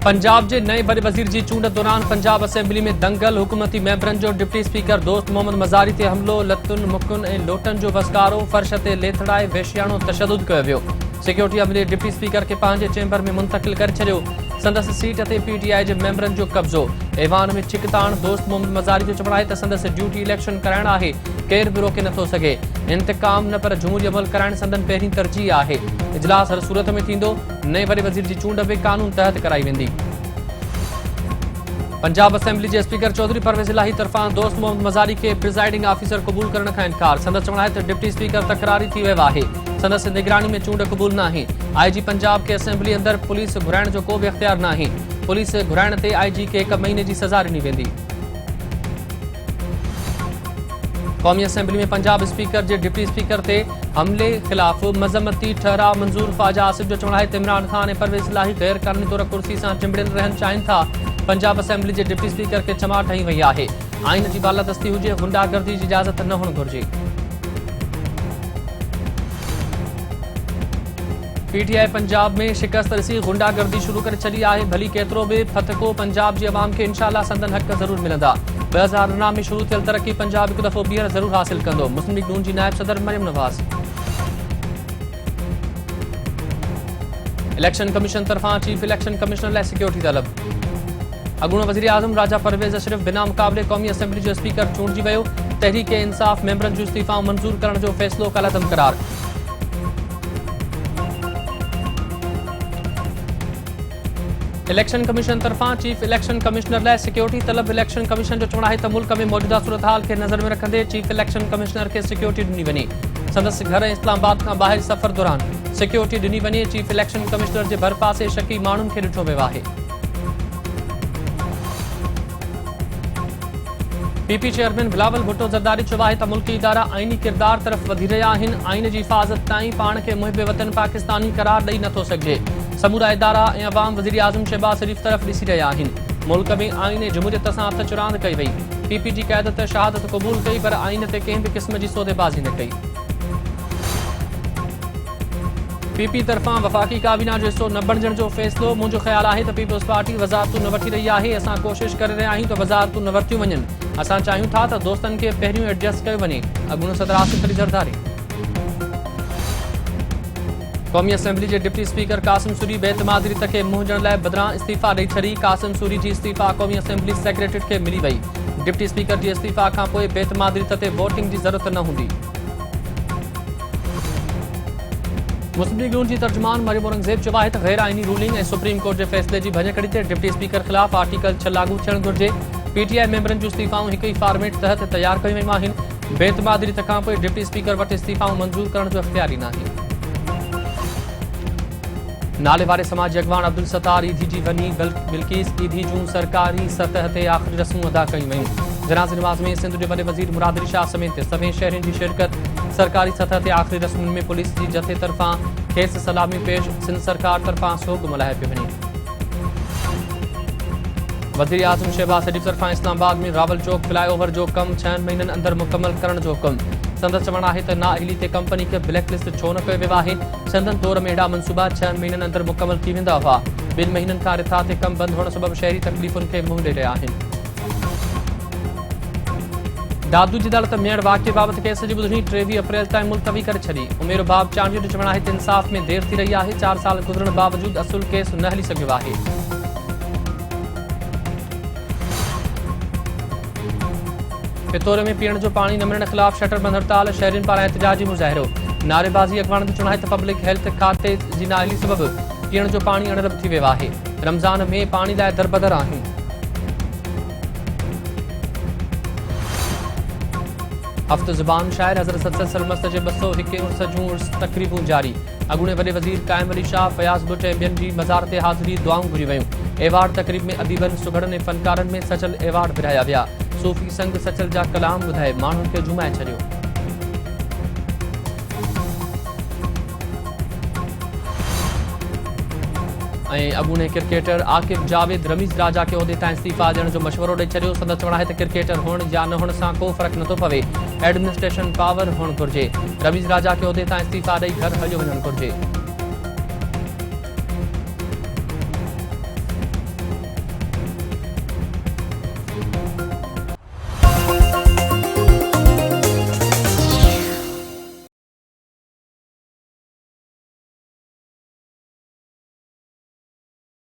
पंजाब के नए वडे वज़ीर की चूंड दौरान पंजाब असेंबली में दंगल। हुकूमती मेंबरन जो डिप्टी स्पीकर दोस्त मोहम्मद मज़ारी ते हमलो। लतुन मुकुन ए लोटन जो वसकारो। फर्श ते लेथड़ाए वेशियाणो तशद्दुद कयो वियो। सिक्योरिटी अमले डिप्टी स्पीकर के पांजे चेंबर में मुंतकिल कर छड़ियो। संदस सीट ते पीटीआई के मेंबरन जो कब्जो। ऐवान में चिकतान दोस्त मोहम्मद मज़ारी जो चवण है त संदस ड्यूटी इलेक्शन कराइण आहे, केर भी रोके नथो सके। इंतकाम न पर जमहूरी अमल कराइण संदन पहिरीं तरजीह आहे। इजलास हर सूरत में थींदो। नए वडे वज़ीर की चूंड भी कानून तहत कराई वेंदी। पंजाब असेंबली के स्पीकर चौधरी परवेज़ इलाही तरफा दोस्त मोहम्मद मज़ारी के प्रिजाइडिंग ऑफिसर कबूल करण का इनकार। संदस चवण है त डिप्टी स्पीकर तकरारी थी वियो आहे। संदस निगरानी में चूंड कबूल न आहे। आईजी पंजाब के असेंबली अंदर पुलिस घुराइण जो को भी इख्तियार न आहे। पुलिस घुराइण ते आईजी के 1 महीने की सजा ॾिनी वेंदी। कौमी असेंबली में पंजाब स्पीकर के डिप्टी स्पीकर ते हमले खिलाफ मजम्मती ठहराव मंजूर। ख्वाजा आसिफ जो चवण है त इमरान खान ए परवेज़ इलाही गैर कानूनी तौर कुर्सी से चिंबड़ियल रहन चाहिन था। पंजाब असेंबली के डिप्टी स्पीकर के चमा ठही वही है। आइन की बालादस्ती हुए, गुंडागर्दी की इजाजत न होनी घुर्जे। पीटीआई पंजाब में शिकस्त ॾिसी गुंडागर्दी शुरू कर छड़ी है। भली केतरो भी फतको पंजाब की अवाम के इंशाअल्लाह संदन हक जरूर मिलंदा। 2009 में शुरू थियल तरक्की पंजाब एक दफ़ो ॿीहर जरूर हासिल कंदो। मुस्लिम लीग नून की नायब सदर मरियम नवाज़। इलेक्शन कमीशन तरफा चीफ इलेक्शन कमिश्नर लाइ सिक्योरिटी तलब। अगूणो वज़ीर आज़म राजा परवेज़ अशरफ बिना मुक़ाबले कौमी असेंबली जो स्पीकर चूंडिजी वियो। तहरीक इंसाफ मेंबरन जो इस्तीफ़ा मंजूर करण जो फैसलो कलअदम करार। इलेक्शन कमीशन तरफा चीफ इलेक्शन कमिश्नर लाइ सिक्योरिटी तलब। इलेक्शन कमीशन जो चवण है त मुल्क में मौजूदा सूरत हाल के नज़र में रखंदे चीफ इलेक्शन कमिश्नर के सिक्योरिटी ॾिनी वञे। संदस घर इस्लामाबाद का बाहर सफ़र दौरान सिक्योरिटी ॾिनी वञे। चीफ इलेक्शन कमिश्नर के भरपासे शकी माण्हुनि खे ॾिठो वियो आहे। पीपी चेयरमैन बिलावल भुट्टो ज़रदारी चयो आहे त मुल्की इदारा आईनी किरदार तरफ़ वधी रहिया आहिनि। आइन की हिफ़ाज़त ताईं पाण खे मुहिब वतन पाकिस्तानी करार ॾेई नथो सघिजे। समूरा इदारा ऐं अवाम वज़ीर आज़म शहबाज शरीफ तरफ़ ॾिसी रहिया आहिनि। मुल्क में आइन जमहूरियत सां हथ चुरांद कई वई। पीपी जी क़यादत शहादत क़बूल कई, पर आइन ते कंहिं भी क़िस्म की सौदेबाज़ी न कई। पीपी तरफा वफाकी काबीना जो हिस्सो न बणजण जो फैसलो। मुझो ख्याल है त पीपल्स पार्टी वज़ारतूं न वठी रही है। असां कोशिश करे रहिया आहियूं त वज़ारतूं न वरतियूं वञनि। असां चाहियूं था त दोस्तन के पहिरियों एडजस्ट कयो वञे। अगूणो सदर आसिफ अली ज़रदारी। कौमी असेंबली के डिप्टी स्पीकर कासिम सूरी बेतमादरी तक मुंह ॾियण लाइ बदिरां इस्तीफ़ा ॾेई छॾी। कासिम सूरी जी इस्तीफ़ा कौमी असेंबली सेक्रेटरीट के मिली वई। डिप्टी स्पीकर जी इस्तीफ़ा खां पोइ बेतमादरी ते वोटिंग की ज़रूरत न हूंदी। मुस्लिम लीग नून की तर्जुमान मरियम औरंगज़ेब चयो आहे त गैर आईनी रूलिंग और सुप्रीम कोर्ट के फैसले की भञकड़ी ते डिप्टी स्पीकर खिलाफ आर्टिकल 6 लागू थियण घुर्जे। पीटीआई मेंबरन जो इस्तीफ़ाऊं एक ही फॉर्मेट तहत तैयार कयूं वयूं आहिनि। बेतमादरी खां पोइ डिप्टी स्पीकर वटि इस्तीफ़ाऊं मंजूर करण जो इख्तियार न आहे। नाले वारे समाजी अगवान अब्दुल सत्तार ईदी जी वनी बिल्किस ईदी जूं सरकारी सतह ते आख़िरी रस्मूं अदा कयूं वयूं। जनाज़े नमाज़ में सिंध के वडे वज़ीर मुराद अली शाह समेत सभई शहरनि की शिरकत। सरकारी सतह ते आख़िरी रस्मुनि में पुलिस की जथे तरफा खेस सलामी पेश। सिंध सरकार तरफा सोग मल्हायो पियो वञे। वज़ीर आज़म शहबाज शरीफ तरफा इस्लामाबाद में रावल चौक फ्लाईओवर जो कम 6 महीननि अंदर मुकम्मल करण जो हुकुम। संदस चवण है त नाअहली ते कंपनी के ब्लैक लिस्ट छो न कयो वियो आहे। संदन दौर में अहिड़ा मनसूबा 6 महीननि अंदर मुकम्मल थी वेंदा हुआ। 2 महीननि खां रिथा ते कम बंद होने सबब शहरी तकलीफ़ुनि खे मुंहुं ॾेई रहिया आहिनि। दादू जी अदालत मेड़ वाक़े बाबत केस की ॿुधणी 23 अप्रैल ताईं मुलतवी कर छड़ी। उमेर बाब चांडियो जो चवण है त इंसाफ में देर थी रही है। 4 साल गुजरण बावजूद असुल केस न हली सघियो आहे। पितौर में पीअण जो पानी न मिलण खिलाफ शटर बंद हड़ताल। शहरियुनि पारां एहतजाजी मुज़ाहिरो। नारेबाज़ी अगवान जो चवण है त पब्लिक हेल्थ खाते जी नाअहली सबब पीअण जो पानी अणरब थी वियो आहे। रमज़ान में पानी लाइ दरबदर आहियूं। हफ्त ज़ुबान शायर हज़रत सतसठ सलमस्त जे 201 उर्स जूं उर्स तकरीबूं जारी। अगूणे वॾे वज़ीर काइम अली शाह फयाज़ भुट ऐं ॿियनि जी मज़ार ते हाज़िरी दुआऊं घुरी वयूं। एवार्ड तकरीब में अदीबनि सुगड़नि ऐं फ़नकारनि में सचल एवार्ड विरहाया विया। सूफ़ी संग सचल जा कलाम ॿुधाए माण्हुनि खे जुमाए छॾियो। अगूणे क्रिकेटर आकिब जावेद रमीज़ राजा के उहदे तां इस्तीफ़ा ॾियण जो मशवरो ॾेई छॾियो। संदसि चवण आहे त क्रिकेटर हुअण या न हुअण सां को फ़र्क़ु नथो पवे। एडमिनिस्ट्रेशन पावर हुअणु घुरिजे। रमीज़ राजा के उहदे तां इस्तीफ़ा ॾेई घर हलियो वञणु घुरिजे।